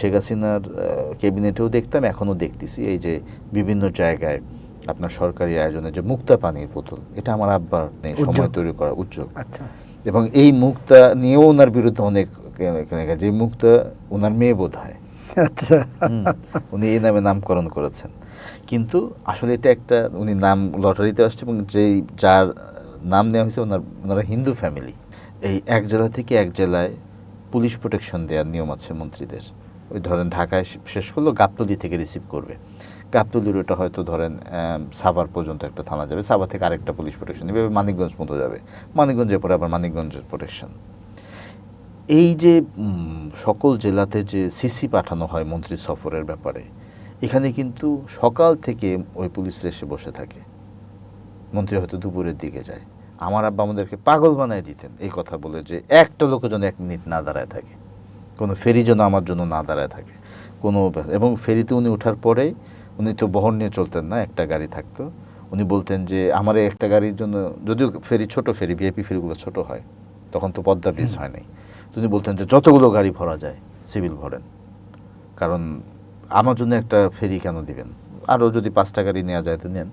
শেখ হাসিনার ক্যাবিনেটেও দেখতাম, এখনও দেখতেছি, এই যে বিভিন্ন জায়গায় আপনার সরকারি আয়োজনে যে মুক্তা পানির বোতল, এটা আমার আব্বার সময় তৈরি করা উদ্যোগ। আচ্ছা, এবং এই মুক্তা নিয়েও ওনার বিরুদ্ধে অনেক, যে মুক্তা ওনার মেয়ে বোধ হয়, আচ্ছা, উনি এই নামে নামকরণ করেছেন। কিন্তু আসলে এটা একটা, উনি নাম লটারিতে আসছে এবং যার নাম নেওয়া হয়েছে ওনারা হিন্দু ফ্যামিলি। এই এক জেলা থেকে এক জেলায় পুলিশ প্রোটেকশন দেওয়ার নিয়ম আছে মন্ত্রীদের। ওই ধরেন ঢাকায় শেষ করলো, গাবতলী থেকে রিসিভ করবে, গাবতলীর ওটা হয়তো ধরেন সাভার পর্যন্ত একটা থানা যাবে, সাভার থেকে আরেকটা পুলিশ প্রোটেকশন, এভাবে মানিকগঞ্জ মতো যাবে, মানিকগঞ্জের পরে আবার মানিকগঞ্জের প্রোটেকশন। এই যে সকল জেলাতে যে সিসি পাঠানো হয় মন্ত্রী সফরের ব্যাপারে, এখানে কিন্তু সকাল থেকে ওই পুলিশরা এসে বসে থাকে, মন্ত্রী হয়তো দুপুরের দিকে যায়। আমার আব্বা আমাদেরকে পাগল বানায় দিতেন এই কথা বলে, যে একটা লোকের জন্য 1 মিনিট না দাঁড়ায় থাকে, কোনো ফেরি যেন আমার জন্য না দাঁড়ায় থাকে কোনো। এবং ফেরিতে উনি ওঠার পরে, উনি তো বহর নিয়ে চলতেন না, একটা গাড়ি থাকতো, উনি বলতেন যে আমার একটা গাড়ির জন্য, যদিও ফেরি ছোট ফেরি, ভিআইপি ফেরিগুলো ছোট হয়, তখন তো পদ্মা ব্রিজ হয় নাই, তিনি বলতেন যে যতগুলো গাড়ি ভরা যায় সিভিল ভরেন, কারণ আমার জন্য একটা ফেরি কেন দিবেন, আরও যদি 5টা গাড়ি নেওয়া যায় তো নেন।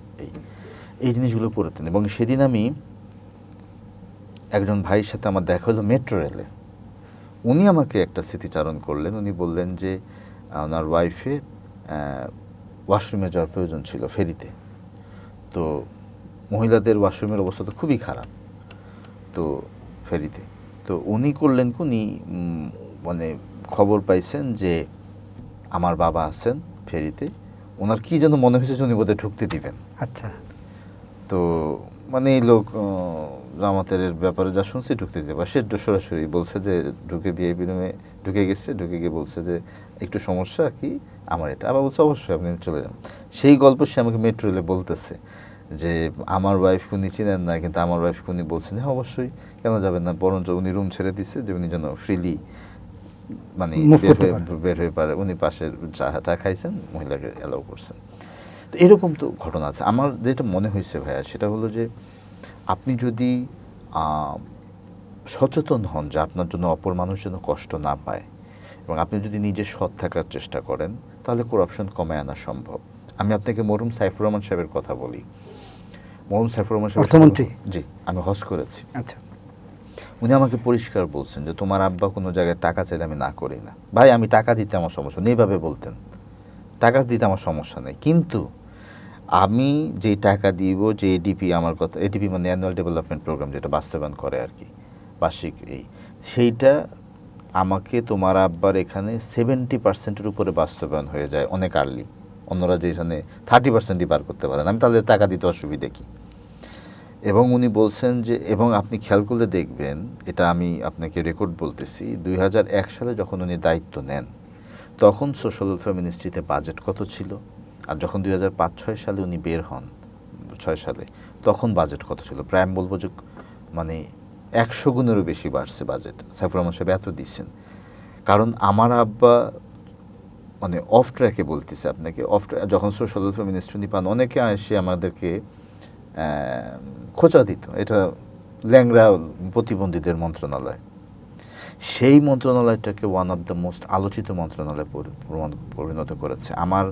এই জিনিসগুলো করতেন। এবং সেদিন আমি একজন ভাইয়ের সাথে আমার দেখা হলো মেট্রো রেলে, উনি আমাকে একটা স্মৃতিচারণ করলেন। উনি বললেন যে ওনার ওয়াইফে ওয়াশরুমে যাওয়ার প্রয়োজন ছিল ফেরিতে, তো মহিলাদের ওয়াশরুমের অবস্থা তো খুবই খারাপ তো ফেরিতে, তো উনি করলেন কি, উনি মানে খবর পাইছেন যে আমার বাবা আছেন ফেরিতে, ওনার কি যেন মনে হয়েছে যে উনি বোধহয় ঢুকতে দিবেন। আচ্ছা, তো মানে এই লোক জামাতের ব্যাপারে যা শুনছি ঢুকতে দিতে পারে, সে সরাসরি বলছে যে ঢুকে ভিআইপি রুমে ঢুকে গেছে, ঢুকে গিয়ে বলছে যে একটু সমস্যা কি আমার এটা, আবার বলছে অবশ্যই আপনি চলে যান। সেই গল্প সে আমাকে মেট্রো রেলে বলতেছে যে আমার ওয়াইফ উনি চিনেন না, কিন্তু আমার ওয়াইফ উনি বলছেন যে অবশ্যই কেন যাবেন না, বরঞ্চ উনি রুম ছেড়ে দিচ্ছে যে উনি যেন ফ্রিলি মানে বের হয়ে পারে, উনি পাশের চা খাইছেন, মহিলাকে অ্যালাউ করছেন। তো এরকম তো ঘটনা আছে। আমার যেটা মনে হয়েছে ভাইয়া, সেটা হলো যে আপনি যদি সচেতন হন যে আপনার জন্য অপর মানুষ যেন কষ্ট না পায়, এবং আপনি যদি নিজে সৎ থাকার চেষ্টা করেন, তাহলে করাপশন কমে আনা সম্ভব। আমি আপনাকে মরহুম সাইফুর রহমান সাহেবের কথা বলি। মরহুম সাইফুর রহমান সাহেব অর্থমন্ত্রী, জি, আমি হজ করেছি। আচ্ছা, উনি আমাকে পরিষ্কার বলছেন যে তোমার আব্বা কোনো জায়গায় টাকা চাইলে আমি না করি না। ভাই, আমি টাকা দিতে আমার সমস্যা নেই, এইভাবে বলতেন, টাকা দিতে আমার সমস্যা নেই, কিন্তু আমি যেই টাকা দিব, যে এডিপি, আমার কথা এডিপি মানে অ্যানুয়াল ডেভেলপমেন্ট প্রোগ্রাম, যেটা বাস্তবায়ন করে আর কি, বার্ষিক সেইটা আমাকে তোমার আব্বার এখানে 70% উপরে বাস্তবায়ন হয়ে যায় অনেক আর্লি, অন্যরা যেখানে 30%ই পার করতে পারেন, আমি তাহলে টাকা দিতে অসুবিধা কি। এবং উনি বলছেন যে, এবং আপনি খেয়াল করলে দেখবেন, এটা আমি আপনাকে রেকর্ড বলতেছি, 2001 সালে যখন উনি দায়িত্ব নেন, তখন সোশ্যাল ওয়েলফেয়ার মিনিস্ট্রিতে বাজেট কত ছিল, আর যখন 2005-06 সালে উনি বের হন, 6 সালে, তখন বাজেট কত ছিল, প্রায় আমি বলবো যে মানে 100 গুণেরও বেশি বাড়ছে বাজেট। সাইফুর রহমান সাহেব এত দিচ্ছেন, কারণ আমার আব্বা মানে অফ ট্র্যাকে বলতেছে আপনাকে, যখন সোশ্যাল ওয়েলফেয়ার মিনিস্ট্রি উনি পান, অনেকে এসে আমাদেরকে খোঁচা দিত, এটা ল্যাংড়া প্রতিবন্ধীদের মন্ত্রণালয়, সেই মন্ত্রণালয়টাকে ওয়ান অফ দ্য মোস্ট আলোচিত মন্ত্রণালয়ে পরিণত করেছে। আমার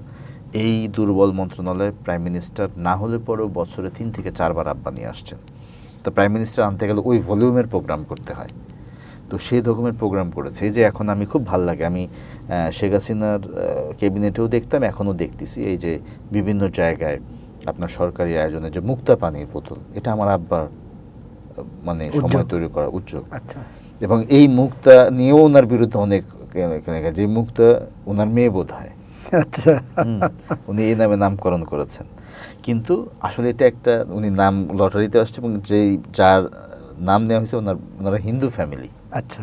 এই দুর্বল মন্ত্রণালয়ে প্রাইম মিনিস্টার না হলে পরেও বছরে 3 থেকে 4 বার আব্বা নিয়ে আসছেন। তো প্রাইম মিনিস্টার আনতে গেলে ওই ভলিউমের প্রোগ্রাম করতে হয়, তো সেই রকমের প্রোগ্রাম করেছে। এই যে এখন আমি খুব ভালো লাগে, আমি শেখ হাসিনার ক্যাবিনেটেও দেখতাম, এখনও দেখতেছি, এই যে বিভিন্ন জায়গায় আপনার সরকারি আয়োজনে যে মুক্তা পানির বোতল, এটা আমার আব্বার মানে সময় তৈরি করা উদ্যোগ। আচ্ছা, এবং এই মুক্তা নিয়েও ওনার বিরুদ্ধে অনেক, যে মুক্তা ওনার মেয়ে বোধ হয়, আচ্ছা, উনি এই নামে নামকরণ করেছেন। কিন্তু আসলে এটা একটা, উনি নাম লটারিতে আসছে, এবং যার নাম নেওয়া হয়েছে ওনারা হিন্দু ফ্যামিলি। আচ্ছা,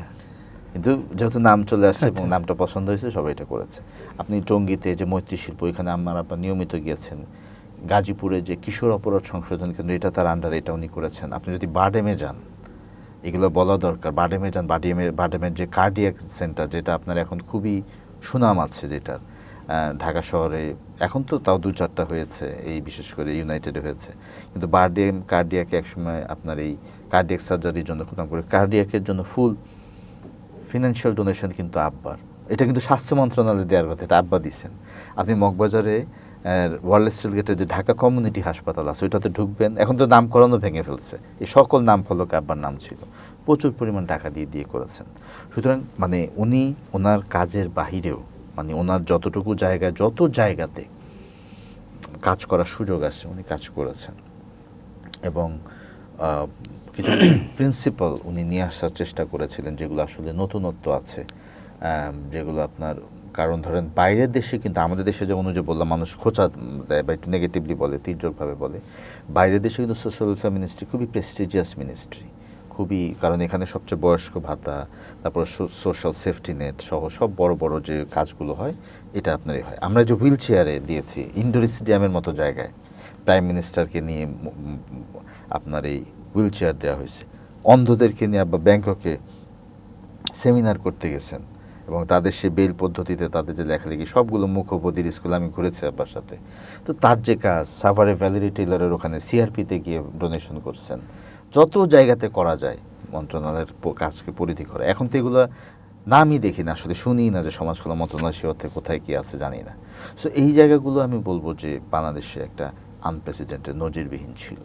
কিন্তু যেহেতু নাম চলে আসছে এবং নামটা পছন্দ হয়েছে, সবাই এটা করেছে। আপনি টঙ্গীতে যে মৈত্রী শিল্প, এখানে আমার আপনার নিয়মিত গিয়েছেন। গাজীপুরে যে কিশোর অপরাধ সংশোধন কেন্দ্র, এটা তার আন্ডারে, এটা উনি করেছেন। আপনি যদি বাডেমে যান, এগুলো বলা দরকার, বাডেমে যান, বাডেমের যে কার্ডিয়াক সেন্টার, যেটা আপনার এখন খুবই সুনাম আছে, যেটার ঢাকা শহরে এখন তো তাও 2-4টা হয়েছে, এই বিশেষ করে ইউনাইটেডে হয়েছে, কিন্তু বাডেম কার্ডিয়াকে একসময় আপনার এই কার্ডিয়াক সার্জারির জন্য খুব নাম করে, কার্ডিয়াকের জন্য ফুল ফিনান্সিয়াল ডোনেশন কিন্তু আব্বার, এটা কিন্তু স্বাস্থ্য মন্ত্রণালয় দেওয়ার কথা, এটা আব্বা দিচ্ছেন। আপনি মগবাজারে ওয়ার্ল্ড স্টিল গেটের যে ঢাকা কমিউনিটি হাসপাতাল আছে ওইটাতে ঢুকবেন, এখন তো নামকরণও ভেঙে ফেলছে, এই সকল নাম ফলকে আব্বার নাম ছিল, প্রচুর পরিমাণ টাকা দিয়ে দিয়ে করেছেন। সুতরাং মানে উনি ওনার কাজের বাহিরেও মানে ওনার যতটুকু জায়গায় যত জায়গাতে কাজ করার সুযোগ আছে উনি কাজ করেছেন, এবং কিছু প্রিন্সিপাল উনি নিয়ে আসার চেষ্টা করেছিলেন যেগুলো আসলে নতুনত্ব আছে, যেগুলো আপনার, কারণ ধরেন বাইরের দেশে কিন্তু আমাদের দেশে যেমন যে বললাম মানুষ খোঁচা দেয় বা একটু নেগেটিভলি বলে, তির্যকভাবে বলে, বাইরের দেশে কিন্তু সোশ্যাল ওয়েলফেয়ার মিনিস্ট্রি খুবই প্রেস্টিজিয়াস মিনিস্ট্রি, খুবই, কারণ এখানে সবচেয়ে বয়স্ক ভাতা, তারপর সোশ্যাল সেফটি নেট সহ সব বড় বড় যে কাজগুলো হয় এটা আপনারই হয়। আমরা যে হুইল চেয়ারে দিয়েছি ইনডোর স্টেডিয়ামের মতো জায়গায় প্রাইম মিনিস্টারকে নিয়ে আপনার এই হুইল চেয়ার দেওয়া হয়েছে, অন্ধদেরকে নিয়ে আবার ব্যাংককে সেমিনার করতে গেছেন, এবং তাদের সে বেল পদ্ধতিতে তাদের যে লেখালেখি সবগুলো মুখোপদির স্কুলে আমি ঘুরেছি আব্বার সাথে। তো তার যে কাজ সাভারে ভ্যালেরি টেইলরের ওখানে সিআরপিতে গিয়ে ডোনেশন করছেন, যত জায়গাতে করা যায় মন্ত্রণালয়ের কাজকে পরিধি করে। এখন তো এগুলো নামই দেখি না, আসলে শুনি না যে সমাজ কল্যাণ মন্ত্রণালয় সে অর্থে কোথায় কী আছে জানি না। সো এই জায়গাগুলো আমি বলবো যে বাংলাদেশে একটা আনপ্রেসিডেন্টেড নজিরবিহীন ছিল।